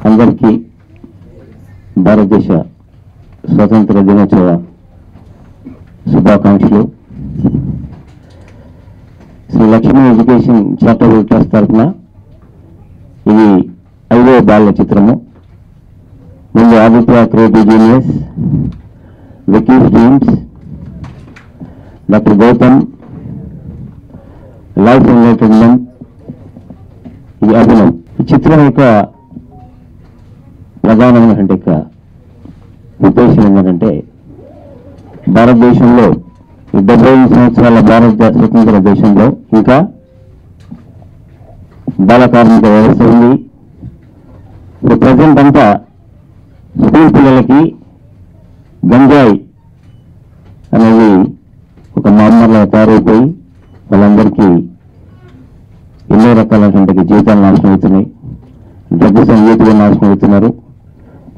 అందరికీ భారతదేశ స్వాతంత్ర దినోత్సవ శుభాకాంక్షలు. Shri Lakshmi education charitable trust తరఫున ఇది 5వ బాల చిత్రము. ముందు Aditya creative genius, Vicky dreams, doctor Gautam life entertainment, ఇది అభినవ్. ఈ చిత్రం యొక్క ప్రధానమైన ఉద్దేశం ఏంటంటే భారతదేశంలో 75 సంవత్సరాల భారత స్వతంత్ర దేశంలో ఇంకా బాల కార్మిక వ్యవస్థ ఉంది. ఇప్పుడు ప్రజెంట్ అంతా స్కూల్ పిల్లలకి గంజాయి అనేది ఒక మామూలుగా తయారైపోయి వాళ్ళందరికీ ఎన్నో రకాలైనటువంటి జీవితాలు నాశనం అవుతున్నాయి. డ్రగ్స్ యూత్గా నాశనం అవుతున్నారు.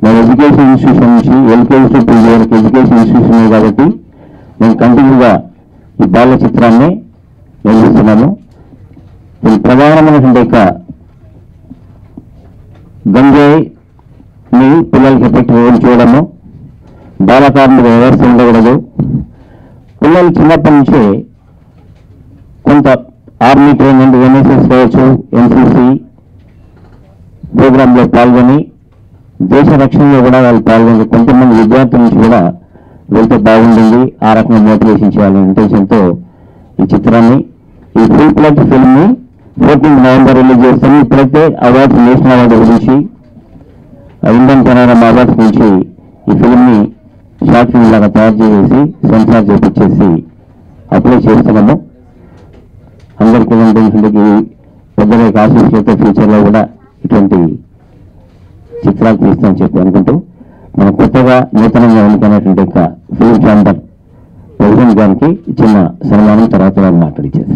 మన ఎడ్యుకేషన్ ఇన్స్టిట్యూషన్ నుంచి ఎల్కేజీ టు పీజీ వరకు ఎడ్యుకేషన్ ఇన్స్టిట్యూషన్ కాబట్టి మేము కంటిన్యూగా ఈ బాల చిత్రాన్ని నిర్మిస్తున్నాము. దీని ప్రధానమైనటువంటి గంజాయిని పిల్లలకి ఎఫెక్ట్ చేయడము, బాల కార్మిక వ్యవస్థ ఉండకూడదు. పిల్లలు చిన్నప్పటి నుంచే కొంత ఆర్మీ ట్రైనింగ్, ఎన్ఎస్ఎస్ కావచ్చు, ఎన్సీసీ ప్రోగ్రాంలో పాల్గొని దేశ రక్షణలో కూడా వాళ్ళు పాల్గొని కొంతమంది విద్యార్థుల నుంచి కూడా వెళ్తే బాగుంటుంది, ఆ రకంగా మోటివేషన్ చేయాలనే ఇంటెన్షన్తో ఈ చిత్రాన్ని, ఈ ఫుల్ ప్లెడ్జ్ ఫిల్మ్ని 14 నవంబర్ రిలీజ్ చేస్తాము. ఇప్పుడైతే అవార్డ్స్, నేషనల్ అవార్డు గురించి, ఇండియన్ పనోరమా అవార్డ్స్ నుంచి ఈ ఫిల్మ్ని షార్ట్ ఫిల్మ్ లాగా తయారు చేసి సెన్సార్ చేపించేసి అప్లై చేస్తున్నాము. అందరికీ ఏంటంటే పెద్దల ఆశీస్సులతో ఫ్యూచర్లో కూడా ఇటువంటి చిత్రాలు తీస్తామని చెప్పి అనుకుంటూ మనం కొత్తగా నూతనంగా ఎన్నుకున్నటువంటి ఫిల్మ్ ఛాంబర్ ప్రెసిడెంట్ గారికి చిన్న సన్మానం తర్వాత వాళ్ళు మాట్లాడించారు.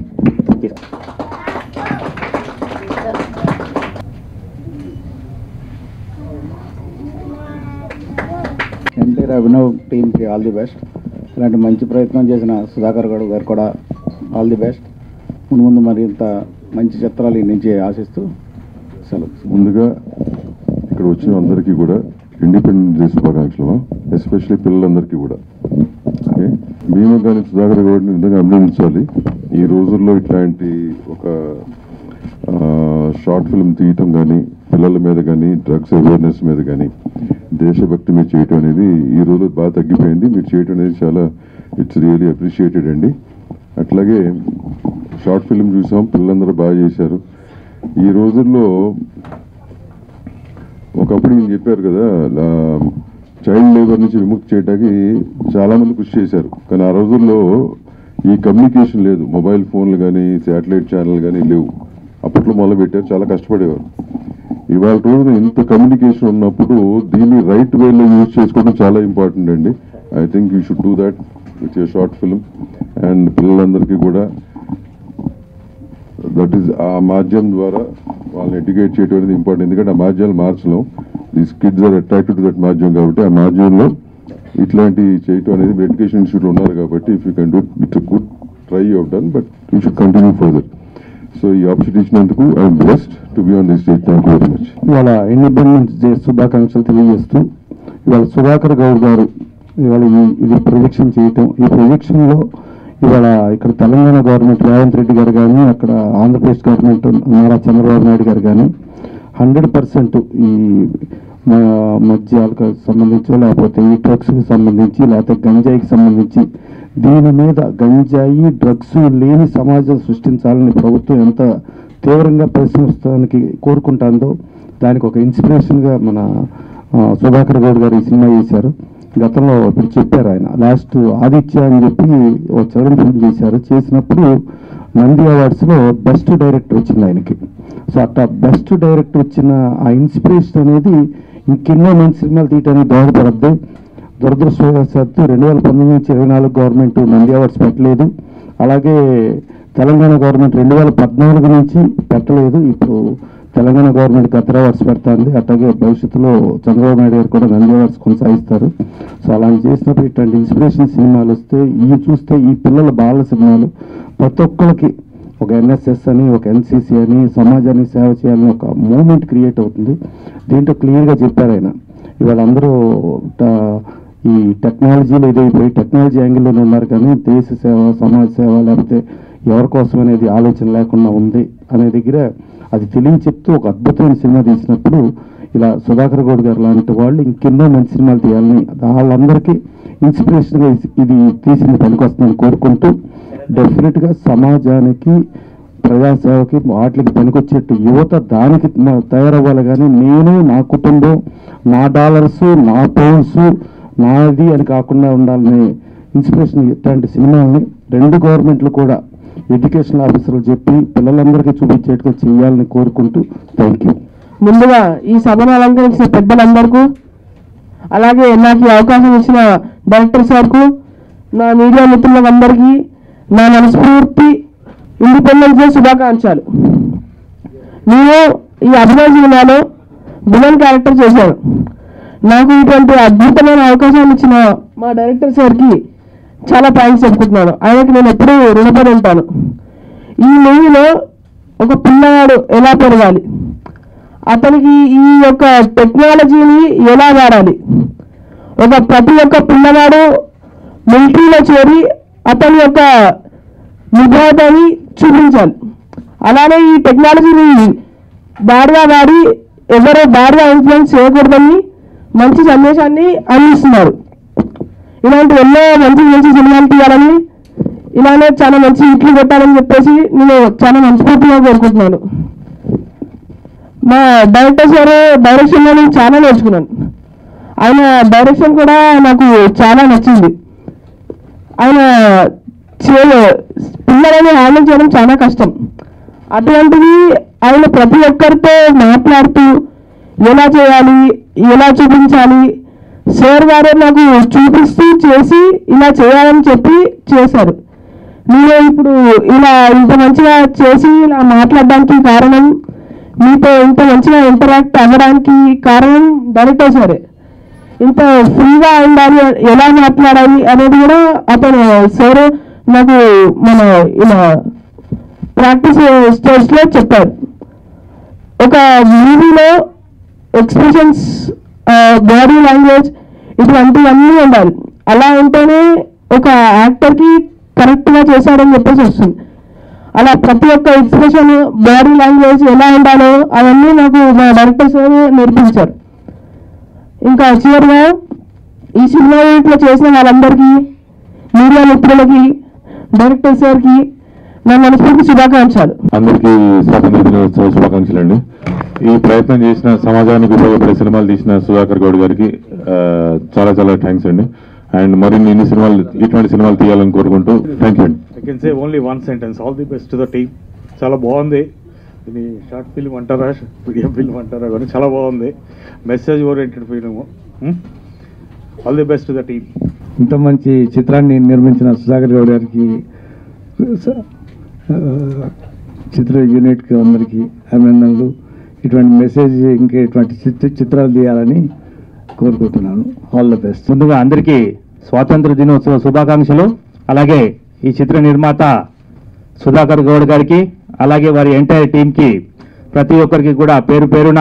ఎన్టీఆర్ అభినవ్ టీమ్కి ఆల్ ది బెస్ట్. ఇలాంటి మంచి ప్రయత్నం చేసిన సుధాకర్ గౌడ్ గారు కూడా ఆల్ ది బెస్ట్. ముందు మరింత మంచి చిత్రాలు ఈ నుంచి ఆశిస్తూ సెలవు. ముందుగా ఇక్కడ వచ్చిన అందరికీ కూడా ఇండిపెండెన్స్ డే శుభాకాంక్షలు, ఎస్పెషల్లీ పిల్లలందరికీ కూడా. ఓకే, మేము కానీ సుధాకర్ గౌడ్ని నిజంగా అభినందించాలి. ఈ రోజుల్లో ఇట్లాంటి ఒక షార్ట్ ఫిల్మ్ తీయటం కానీ, పిల్లల మీద కానీ, డ్రగ్స్ అవేర్నెస్ మీద కానీ, దేశభక్తి మీద చేయటం అనేది ఈ రోజు బాగా తగ్గిపోయింది. మీరు చేయటం అనేది చాలా ఇట్స్ రియలీ అప్రిషియేటెడ్ అండి. అట్లాగే షార్ట్ ఫిల్మ్ చూసాం, పిల్లలందరూ బాగా చేశారు. ఈ రోజుల్లో ఒకప్పుడు ఈయన చెప్పారు కదా, చైల్డ్ లేబర్ నుంచి విముక్తి చేయడానికి చాలామంది కృషి చేశారు. కానీ ఆ రోజుల్లో ఈ కమ్యూనికేషన్ లేదు, మొబైల్ ఫోన్లు కానీ, శాటిలైట్ ఛానల్ కానీ లేవు. అప్పట్లో మొదలుపెట్టారు, చాలా కష్టపడేవారు. ఇవాళ రోజున ఇంత కమ్యూనికేషన్ ఉన్నప్పుడు దీన్ని రైట్ వేలో యూజ్ చేసుకోవడం చాలా ఇంపార్టెంట్ అండి. I think you should do that with your short film. And పిల్లలందరికీ కూడా దట్ ఈస్ ఆ మాధ్యమం ద్వారా వాళ్ళని ఎడ్యుకేట్ చేయడం అనేది ఇంపార్టెంట్. ఎందుకంటే ఆ మాధ్యమాలు మార్చలేం. These kids are attracted to that మాధ్యమం కాబట్టి ఆ మాధ్యమంలో ఇట్లాంటి చేయటం అనేది ఎడ్యుకేషన్ ఇన్స్టిట్యూట్ ఉన్నారు కాబట్టి if you can do it's a good try you have done, but you should continue further. So ఈ ఆపర్చునిటీ ఇచ్చినందుకు I'm blessed to be on this stage. Thank you very much. ఇవాళ Independence Day శుభాకాంక్షలు తెలియజేస్తూ ఇవాళ సుధాకర్ గౌడ్ గారు ఇవాళ ఇది projection చేయటం, ఈ ప్రొజెక్షన్లో ఇవాళ ఇక్కడ తెలంగాణ గవర్నమెంట్ రేవంత్ రెడ్డి గారు కానీ, అక్కడ ఆంధ్రప్రదేశ్ గవర్నమెంట్ నారా చంద్రబాబు నాయుడు గారు కానీ 100% ఈ మద్యాలకు సంబంధించి, లేకపోతే ఈ డ్రగ్స్కి సంబంధించి, లేకపోతే గంజాయికి సంబంధించి దీని మీద గంజాయి డ్రగ్స్ లేని సమాజం సృష్టించాలని ప్రభుత్వం ఎంత తీవ్రంగా ప్రశ్నిస్తానికి కోరుకుంటుందో దానికి ఒక ఇన్స్పిరేషన్గా మన సుధాకర్ గౌడ్ గారు ఈ సినిమా చేశారు. గతంలో ఇప్పుడు చెప్పారు ఆయన లాస్ట్ ఆదిత్య అని చెప్పి ఒక చిల్డ్రన్ ఫిల్మ్ చేశారు. చేసినప్పుడు నంది అవార్డ్స్లో బెస్ట్ డైరెక్టర్ వచ్చింది ఆయనకి. సో అట్లా బెస్ట్ డైరెక్టర్ వచ్చిన ఆ ఇన్స్పిరేషన్ అనేది ఇంకెన్నో మంచి సినిమాలు తీయడానికి దోహదపడద్దు. దురదృష్టవశాత్తు 2019 నుంచి 24 గవర్నమెంట్ నంది అవార్డ్స్ పెట్టలేదు. అలాగే తెలంగాణ గవర్నమెంట్ 2014 నుంచి పెట్టలేదు. ఇప్పుడు తెలంగాణ గవర్నమెంట్ గతర అవార్డ్స్ పెడుతుంది. అట్లాగే భవిష్యత్తులో చంద్రబాబు నాయుడు గారు కూడా నంది అవార్డ్స్ కొనసాగిస్తారు. సో అలా చేసినప్పుడు ఇట్లాంటి ఇన్స్పిరేషన్ సినిమాలు వస్తే చూస్తే ఈ పిల్లల బాల సినిమాలు ప్రతి ఒక్కరికి ఒక ఎన్ఎస్ఎస్ అని, ఒక ఎన్సిసి అని, సమాజానికి సేవ చేయాలని ఒక మూమెంట్ క్రియేట్ అవుతుంది. దీంట్లో క్లియర్గా చెప్పారు ఆయన. ఇవాళ అందరూ ఈ టెక్నాలజీలో ఇదైపోయి టెక్నాలజీ యాంగిల్లోనే ఉన్నారు, కానీ దేశ సేవ, సమాజ సేవ, లేకపోతే ఎవరి కోసం అనేది ఆలోచన లేకుండా ఉంది అనే దగ్గర అది తెలియ చెప్తూ ఒక అద్భుతమైన సినిమా తీసినప్పుడు ఇలా సుధాకర్ గౌడ్ గారు లాంటి వాళ్ళు ఇంకెన్నో మంచి సినిమాలు తీయాలని, వాళ్ళందరికీ ఇన్స్పిరేషన్గా ఇది తీసిన పనికొస్తుందని కోరుకుంటూ, డెఫినెట్గా సమాజానికి, ప్రజాసేవకి, వాటికి పనికొచ్చేట్టు యువత దానికి తయారవ్వాలి. కానీ నేను, నా కుటుంబం, నా డాలర్స్, నా పౌండ్స్, నాది అని కాకుండా ఉండాలనే ఇన్స్పిరేషన్ ఇట్లాంటి సినిమాలని రెండు గవర్నమెంట్లు కూడా ఎడ్యుకేషన్ ఆఫీసర్లు చెప్పి పిల్లలందరికీ చూపించేట్టుగా చేయాలని కోరుకుంటూ థ్యాంక్ యూ. ముందుగా ఈ సభను అలంకరించిన పెద్దలందరికీ, అలాగే నాకు ఈ అవకాశం ఇచ్చిన డైరెక్టర్ సార్కు, నా మీడియా మిత్రులందరికీ నా మనస్ఫూర్తి ఇండిపెండెన్స్ డే శుభాకాంక్షలు. నేను ఈ అభినయ సినిమాలో విలన్ క్యారెక్టర్ చేశాను. నాకు ఇటువంటి అద్భుతమైన అవకాశాన్ని ఇచ్చిన మా డైరెక్టర్ సార్కి చాలా థ్యాంక్స్ చెప్పుకుంటున్నాను. ఆయనకి నేను ఎప్పుడూ రుణపడి ఉంటాను. ఈ మూవీలో ఒక పిల్లవాడు ఎలా పెరగాలి, అతనికి ఈ యొక్క టెక్నాలజీని ఎలా వాడాలి, ప్రతి ఒక్క పిల్లవాడు మిలిటరీలో చేరి అతని యొక్క నిబద్ధతని చూపించాలి. అలానే ఈ టెక్నాలజీని బ్యాడ్గా వాడి ఎవరో బ్యాడ్గా ఇన్ఫ్లుయెన్స్ చేయకూడదని మంచి సందేశాన్ని అందిస్తున్నారు. ఇలాంటి ఎన్నో మంచి మంచి సినిమాలు తీయాలని, ఇలానే చాలా మంచి హిట్లు కొట్టాలని చెప్పేసి నేను చాలా మనస్ఫూర్తిగా కోరుకుంటున్నాను. మా డైరెక్టర్ సార్ డైరెక్షన్లో నేను చాలా నేర్చుకున్నాను. ఆయన డైరెక్షన్ కూడా నాకు చాలా నచ్చింది. ఆయన పిల్లలని హ్యాండిల్ చేయడం చాలా కష్టం. అటువంటిది ఆయన ప్రతి ఒక్కరితో మాట్లాడుతూ ఎలా చేయాలి, ఎలా చూపించాలి, సార్ గారు నాకు చూపిస్తూ చేసి ఇలా చేయాలని చెప్పి చేశారు. నేను ఇప్పుడు ఇలా ఇంత మంచిగా చేసి ఇలా మాట్లాడడానికి కారణం, మీతో ఇంత మంచిగా ఇంటరాక్ట్ అవ్వడానికి కారణం డైరెక్టర్ సారే. ఇంత ఫ్రీగా ఉండాలి, ఎలా మాట్లాడాలి అనేది కూడా అతను సార్ నాకు మన ఇలా ప్రాక్టీస్ స్టేజ్లో చెప్పారు. ఒక మూవీలో ఎక్స్ప్రెషన్స్, బాడీ లాంగ్వేజ్ ఇటువంటివన్నీ ఉండాలి. అలా ఉంటేనే ఒక యాక్టర్కి కరెక్ట్గా చేశాడని చెప్పేసి వస్తుంది. అలా ప్రతి ఒక్క ఎక్స్ప్రెషన్, బాడీ లాంగ్వేజ్ ఎలా ఉండాలో అవన్నీ నాకు మా డైరెక్టర్ సార్ నేర్పించారు. ఇంకా చివరిగా ఈ సినిమా ఇట్లా చేసిన వాళ్ళందరికీ, మీడియా మిత్రులకి, డైరెక్టర్ సార్కి నా మనస్ఫూర్తి శుభాకాంక్షలు. అందరికీ స్వాతంత్ర దినోత్సవ శుభాకాంక్షలు అండి. ఈ ప్రయత్నం చేసిన, సమాజానికి ఉపయోగపడే సినిమాలు తీసిన సుధాకర్ గౌడ్ గారికి చాలా చాలా థ్యాంక్స్ అండి. అండ్ మరిన్ని ఇటువంటి సినిమాలు తీయాలని కోరుకుంటూ థ్యాంక్ యూ అండి. I can say only one sentence, all the best to the team. చాలా బాగుంది. ఇది షార్ట్ ఫిల్మ్ అంటారా, మీడియం ఫిల్మ్ అంటారా, కానీ చాలా బాగుంది. Message oriented film. All the best to the team. ఇంత మంచి చిత్రాన్ని నిర్మించిన సుధాకర్ గౌడ్ గారికి, చిత్ర యూనిట్కి అందరికీ అభినందనలు. ఇటువంటి మెసేజ్ ఇంకా ఇటువంటి చిత్రాలు తీయాలని కోరుకుంటున్నాను. All the best. ముందుగా అందరికీ స్వాతంత్ర దినోత్సవ శుభాకాంక్షలు. అలాగే ఈ చిత్ర నిర్మాత సుధాకర్ గౌడ్ గారికి, అలాగే వారి ఎంటైర్ టీంకి, ప్రతి ఒక్కరికి కూడా పేరు పేరున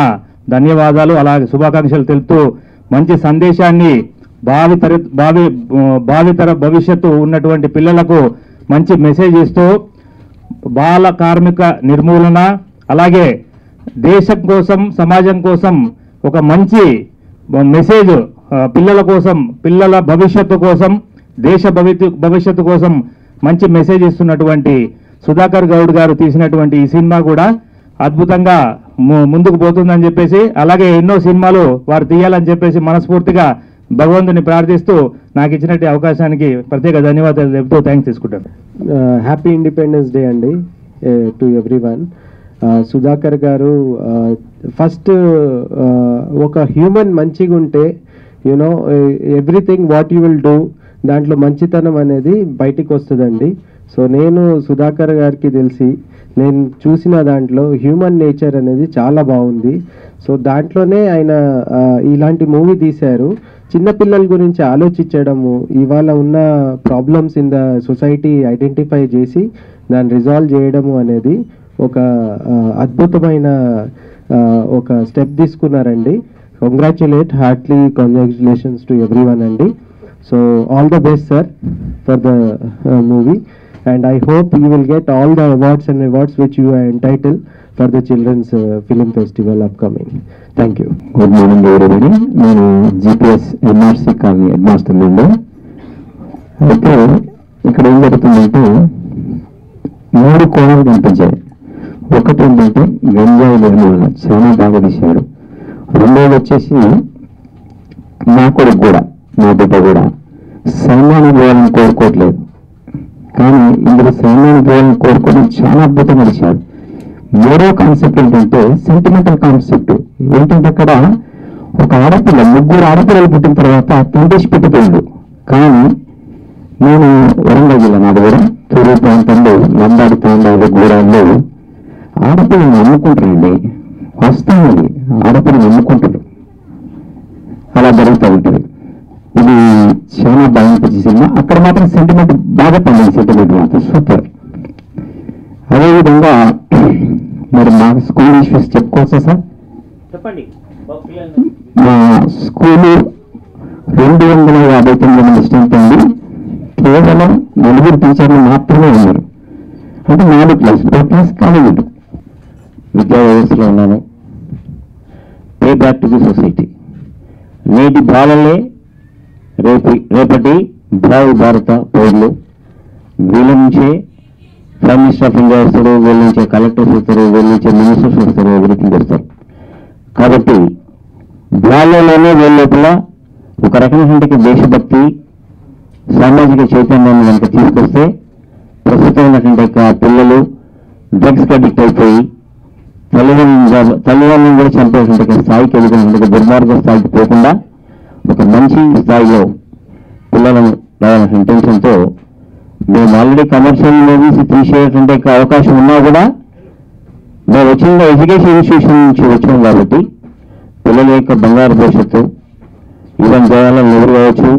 ధన్యవాదాలు, అలాగే శుభాకాంక్షలు తెలుపుతూ, మంచి సందేశాన్ని భావితర భవిష్యత్తు ఉన్నటువంటి పిల్లలకు మంచి మెసేజ్ ఇస్తూ, బాల కార్మిక నిర్మూలన, అలాగే దేశం కోసం, సమాజం కోసం ఒక మంచి మెసేజ్, పిల్లల కోసం, పిల్లల భవిష్యత్తు కోసం, దేశ భవిష్యత్తు కోసం మంచి మెసేజ్ ఇస్తున్నటువంటి సుధాకర్ గౌడ్ గారు తీసినటువంటి ఈ సినిమా కూడా అద్భుతంగా ముందుకు పోతుందని చెప్పేసి, అలాగే ఎన్నో సినిమాలు వారు తీయాలని చెప్పేసి మనస్ఫూర్తిగా భగవంతుని ప్రార్థిస్తూ నాకు ఇచ్చినట్టు అవకాశానికి ప్రత్యేక ధన్యవాదాలు చెప్తూ థ్యాంక్స్ తీసుకుంటాను. హ్యాపీ ఇండిపెండెన్స్ డే అండి టు ఎవ్రీవన్. సుధాకర్ గారు ఫస్ట్ ఒక హ్యూమన్ మంచిగా ఉంటే, you know everything what you will do, దాంట్లో మంచితనం అనేది బయటికి వస్తుందండి. సో నేను సుధాకర్ గారికి తెలిసి నేను చూసిన దాంట్లో హ్యూమన్ నేచర్ అనేది చాలా బాగుంది. సో దాంట్లోనే ఆయన ఇలాంటి మూవీ తీశారు. చిన్నపిల్లల గురించి ఆలోచించడము, ఇవాళ ఉన్న problems in the society identify చేసి దాన్ని రిజాల్వ్ చేయడము అనేది ఒక అద్భుతమైన ఒక స్టెప్ తీసుకున్నారండి. కంగ్రాచులేషన్స్ టు ఎవ్రీవన్ అండి. So all the best sir for the movie, and I hope you will get all the awards which you are entitled for the Children's Film Festival upcoming. Thank you. Good morning everybody. నేను GPS MRC colony head master నుండి. అయితే ఇక్కడ ఏం జరుగుతుందంటే 3 కోణాలు కనిపించాయి. ఒకటి ఏంటంటే గంజాయి నిర్మూలన చాలా బాగా తీశాడు. రెండోది వచ్చేసి నా కొడుకు కూడా, నా బిడ్డ కూడా సైన్యానికి పోవాలని కోరుకోవట్లేదు, కానీ ఇందులో సైన్యానికి పోవాలని కోరుకోవడం చాలా అద్భుతంగా తీశాడు. మూడో కాన్సెప్ట్ ఏంటంటే సెంటిమెంటల్ కాన్సెప్ట్. ఏంటంటే అక్కడ ఒక ఆడపిల్ల, 3 ఆడపిల్లలు పుట్టిన తర్వాత తండ్రి పెట్టిపోయిండు. కానీ నేను వరంగల్ జిల్లా, నాది కూడా తూర్పు ప్రాంతంలో లంబాడి తాండాలు గూడాల్లో ఆడపిల్లని నమ్ముకుంటారండి. వస్తానండి, ఆడపిల్లని నమ్ముకుంటారు, అలా జరుగుతూ ఉంటుంది. ఇది చాలా బాగా అనిపించే సినిమా. అక్కడ మాత్రం సెంటిమెంట్ బాగా పండింది, సెంటిమెంట్ మాత్రం సూపర్. అదేవిధంగా మరి మా స్కూల్ ఇష్యూస్ చెప్పుకోవచ్చా సార్? చెప్పండి. మా స్కూలు 259 మంది స్ట్రెంత్ అండి. కేవలం 4 టీచర్లు మాత్రమే ఉన్నారు. అంటే 4 క్లాస్ కాలేజీలు. విద్యా వ్యవస్థలో ఉన్నాను. Pay back to the society. నేటి బాలలే రేపటి భావి భారత పౌరులు. వీళ్ళ నుంచే ప్రైమ్ మినిస్టర్ ఆఫ్ ఇండియా వస్తారు, వీళ్ళ నుంచే కలెక్టర్స్ వస్తారు, వీళ్ళ నుంచే మినిస్టర్స్ వస్తారు, ఎవ్రీథింగ్ వస్తారు. కాబట్టి బాల్యంలోనే వీళ్ళ లోపల ఒక రకమైనటువంటి దేశభక్తి, సామాజిక చైతన్యాన్ని కనుక తీసుకొస్తే ప్రస్తుతం ఉన్నటువంటి పిల్లలు డ్రగ్స్కి అడిక్ట్ అయిపోయి తల్లిదండ్రులను కూడా చంపేటువంటి స్థాయికి ఎదుగుతున్నటువంటి దుర్మార్గ స్థాయికి పోకుండా ఒక మంచి స్థాయిలో పిల్లలను రావాలనే ఇంటెన్షన్తో మేము ఆల్రెడీ కమర్షియల్ మూవీస్ తీసేటువంటి అవకాశం ఉన్నా కూడా మేము వచ్చిన ఎడ్యుకేషన్ ఇన్స్టిట్యూషన్ నుంచి వచ్చాం కాబట్టి పిల్లల యొక్క బంగారు భవిష్యత్తు, ఈవెన్ జవహర్లాల్ నెహ్రూ కావచ్చు,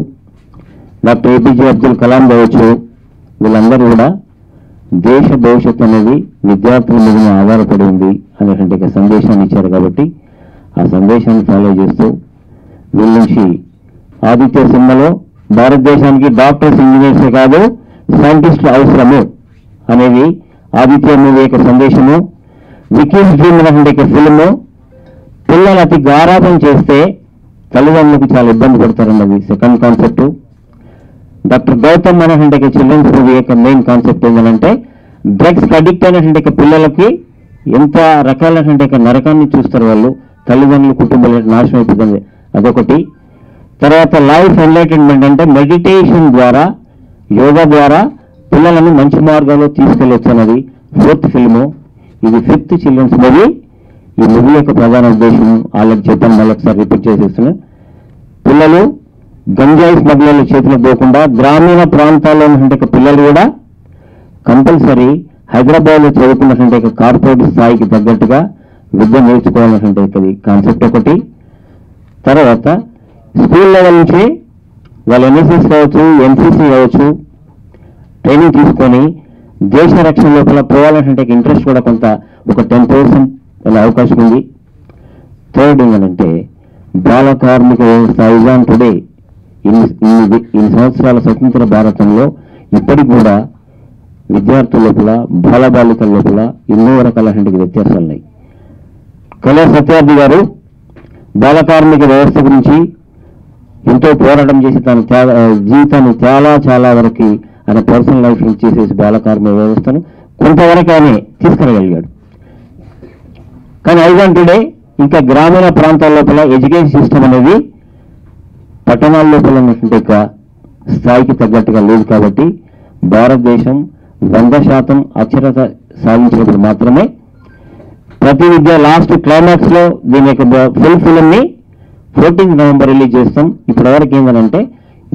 డాక్టర్ ఏపీజే అబ్దుల్ కలాం కావచ్చు, వీళ్ళందరూ కూడా దేశ భవిష్యత్తు అనేది విద్యార్థుల మీద ఆధారపడి ఉంది అనేటువంటి సందేశాన్ని ఇచ్చారు. కాబట్టి ఆ సందేశాన్ని ఫాలో చేస్తూ వీళ్ళ నుంచి ఆదిత్య సినిమాలో భారతదేశానికి డాక్టర్స్, ఇంజనీర్సే కాదు సైంటిస్టులు అవసరము అనేది ఆదిత్య మూవీ యొక్క సందేశము. వికీస్ డ్రీమ్ అనేటువంటి ఫిల్మ్ పిల్లలు అతి గారాబం చేస్తే తల్లిదండ్రులకు చాలా ఇబ్బంది పడతారన్నది సెకండ్ కాన్సెప్ట్. డాక్టర్ గౌతమ్ అనేటువంటి చిల్డ్రన్స్ మూవీ యొక్క మెయిన్ కాన్సెప్ట్ ఏంటంటే డ్రగ్స్కి అడిక్ట్ అయినటువంటి పిల్లలకి ఎంత రకాలైనటువంటి నరకాన్ని చూస్తారు వాళ్ళు, తల్లిదండ్రులు, కుటుంబాలు నాశనం అయిపోతుంది, అదొకటి. తర్వాత లైఫ్ ఎన్లైటన్మెంట్ అంటే మెడిటేషన్ ద్వారా, యోగా ద్వారా పిల్లలను మంచి మార్గంలో తీసుకెళ్ళొచ్చు అన్నది 4th ఫిల్ము. ఇది 5th చిల్డ్రన్స్ మూవీ. ఈ మూవీ యొక్క ప్రధాన ఉద్దేశం వాళ్ళకి చెప్పాను, మళ్ళీ ఒకసారి రిపీట్ చేసేస్తున్నాను. పిల్లలు గంజాయి స్మగ్లర్ల చేతులకు పోకుండా గ్రామీణ ప్రాంతాల్లో ఉన్నటువంటి పిల్లలు కూడా కంపల్సరీ హైదరాబాద్లో చదువుకున్నటువంటి కార్పొరేట్ స్థాయికి తగ్గట్టుగా విద్య నేర్చుకోవాలన్నటువంటి కాన్సెప్ట్ ఒకటి. తర్వాత స్కూల్ లెవెల్ నుంచి వాళ్ళు ఎన్ఎస్ఎస్ కావచ్చు, ఎన్సీసీ కావచ్చు, ట్రైనింగ్ తీసుకొని దేశ రక్షణ లోపల పోవాలన్నటువంటి ఇంట్రెస్ట్ కూడా కొంత ఒక 10% అనే అవకాశం ఉంది. థర్డ్ ఏంటంటే బాల కార్మిక వ్యవస్థ ఇజాన్ టుడే ఇన్ని సంవత్సరాల స్వతంత్ర భారతంలో ఇప్పటికి కూడా విద్యార్థుల లోపల, బాలబాలికల లోపల ఎన్నో రకాలైనటువంటి వ్యత్యాసాలు ఉన్నాయి. కళా సత్యార్థి గారు బాల కార్మిక వ్యవస్థ గురించి ఎంతో పోరాటం చేసి తన జీవితాన్ని చాలా వరకు ఆయన పర్సనల్ లైఫ్ చేసేసి బాల కార్మిక వ్యవస్థను కొంతవరకు ఆయన తీసుకురాగలిగాడు. కానీ ఐజాన్ టుడే ఇంకా గ్రామీణ ప్రాంతాల లోపల ఎడ్యుకేషన్ సిస్టమ్ అనేది పట్టణాల లోపల ఉన్నటువంటి స్థాయికి తగ్గట్టుగా లేదు. కాబట్టి భారతదేశం 100% అక్షరత సాధించినప్పుడు మాత్రమే ప్రతి విద్య లాస్ట్ క్లైమాక్స్ లో దీని యొక్క ఫుల్ ఫిల్మ్ని 14th నవంబర్ రిలీజ్ చేస్తాం. ఇప్పటివరకు ఏంటంటే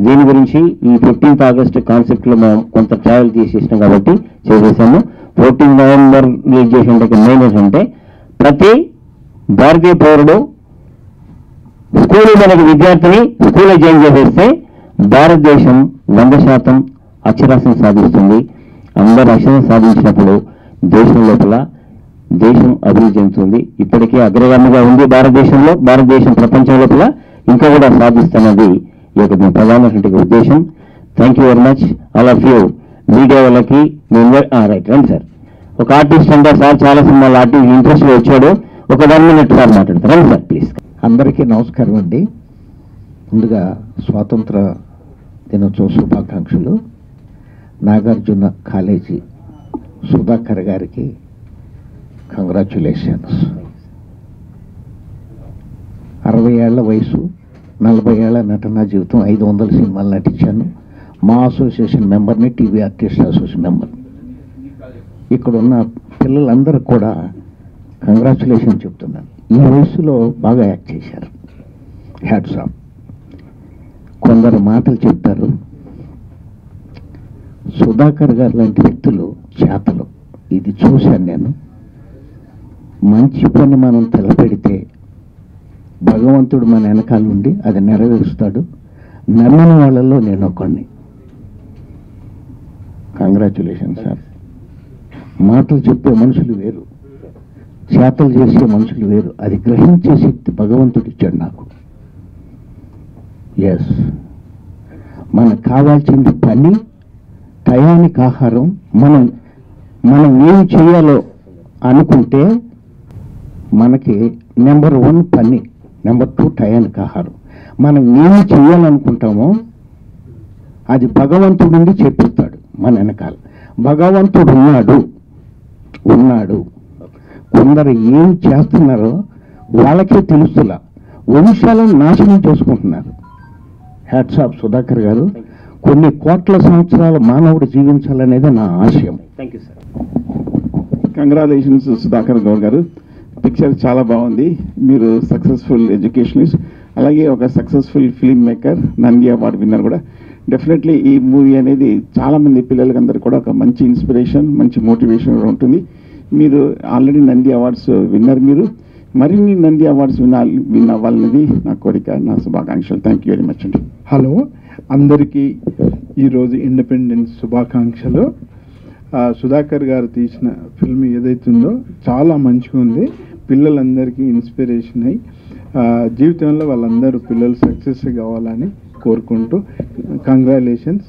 దీని గురించి ఈ 15th ఆగస్టు కాన్సెప్ట్లో మేము కొంత ట్రావెల్ చేసేసినాం కాబట్టి చేసేసాము. 14th నవంబర్ రిలీజ్ చేసిన మెయిన్ ఏంటంటే ప్రతి భారతీయ పౌరుడు స్కూల్ మనకి విద్యార్థిని స్కూల్లో జాయిన్ చేసేస్తే భారతదేశం 100% అక్షరాస్యత సాధిస్తుంది. అందరూ అక్షరం సాధించినప్పుడు దేశం లోపల దేశం అభివృద్ధి చెందుతుంది. ఇప్పటికే అగ్రగామిగా ఉంది భారతదేశంలో. భారతదేశం ప్రపంచం లోపల ఇంకా కూడా సాధిస్తున్నది ఈ యొక్క ప్రధానమైనటువంటి ఉద్దేశం. Thank you very much all of you. Media వాళ్ళకి రైట్ రండి సార్. ఒక ఆర్టిస్ట్ అంటే సార్ చాలా సినిమాలు ఆర్టిస్ట్ ఇంట్రెస్ట్ వచ్చాడు. ఒక 1 minute సార్ మాట్లాడతారు. రండి సార్ ప్లీజ్. అందరికీ నమస్కారం అండి. ముందుగా స్వాతంత్ర దినోత్సవ శుభాకాంక్షలు. నాగార్జున కాలేజీ సుధాకర్ గారికి కంగ్రాచ్యులేషన్స్. 60 ఏళ్ల వయసు, 40 ఏళ్ల నటనా జీవితం, 500 సినిమాలు నటించాను. మా అసోసియేషన్ మెంబర్ని, టీవీ ఆర్టిస్ట్ అసోసియేషన్ మెంబర్. ఇక్కడ ఉన్న పిల్లలందరూ కూడా కంగ్రాచ్యులేషన్ చెప్తున్నాను. ఈ వయసులో బాగా యాక్ట్ చేశారు. Hats off. కొందరు మాటలు చెప్తారు. సుధాకర్ గారు లాంటి వ్యక్తులు చేతలు ఇది చూశాను నేను. మంచి పని మనం తలపెడితే భగవంతుడు మన వెనకాల ఉండి అది నెరవేరుస్తాడు. నమ్మిన వాళ్ళల్లో నేను ఒకడిని. Congratulation sir. మాటలు చెప్పే మనుషులు వేరు, చేతలు చేసే మనుషులు వేరు. అది గ్రహించే శక్తి భగవంతుడు ఇచ్చాడు నాకు. ఎస్, మనకు కావాల్సింది పని, టయానికి ఆహారం. మనం ఏం చేయాలో అనుకుంటే మనకి నెంబర్ 1 పని, నెంబర్ 2 టయానికి ఆహారం. మనం ఏమి చేయాలనుకుంటామో అది భగవంతుడి నుండి చెప్పిస్తాడు మన వెనకాల. భగవంతుడు ఉన్నాడు. కొందరు ఏం చేస్తున్నారో వాళ్ళకే తెలుస్తులా, వంశాలను నాశనం చేసుకుంటున్నారు. హ్యాట్స్ ఆఫ్ సుధాకర్ గారు. కొన్ని కోట్ల సంవత్సరాలు మానవుడు జీవించాలనేది నా ఆశయం. Thank you sir. Congratulations Sudhakar Goud గారు. పిక్చర్ చాలా బాగుంది. మీరు సక్సెస్ఫుల్ ఎడ్యుకేషనిస్ట్, అలాగే ఒక successful film maker, Nandi award winner కూడా. డెఫినెట్లీ ఈ మూవీ అనేది చాలామంది పిల్లలకందరూ కూడా ఒక మంచి ఇన్స్పిరేషన్, మంచి మోటివేషన్ ఉంటుంది. మీరు ఆల్రెడీ నంది అవార్డ్స్ విన్నర్. మీరు మరిన్ని నంది అవార్డ్స్ విన్ అవ్వాలనేది నా కోరిక, నా శుభాకాంక్షలు. థ్యాంక్ యూ వెరీ మచ్ అండి. హలో, అందరికీ ఈరోజు ఇండిపెండెన్స్ శుభాకాంక్షలు. సుధాకర్ గారు తీసిన ఫిల్మ్ ఏదైతుందో చాలా మంచిగా ఉంది. పిల్లలందరికీ ఇన్స్పిరేషన్ అయ్యి జీవితంలో వాళ్ళందరూ పిల్లలు సక్సెస్ కావాలని కోరుకుంటూ కంగ్రాచులేషన్స్.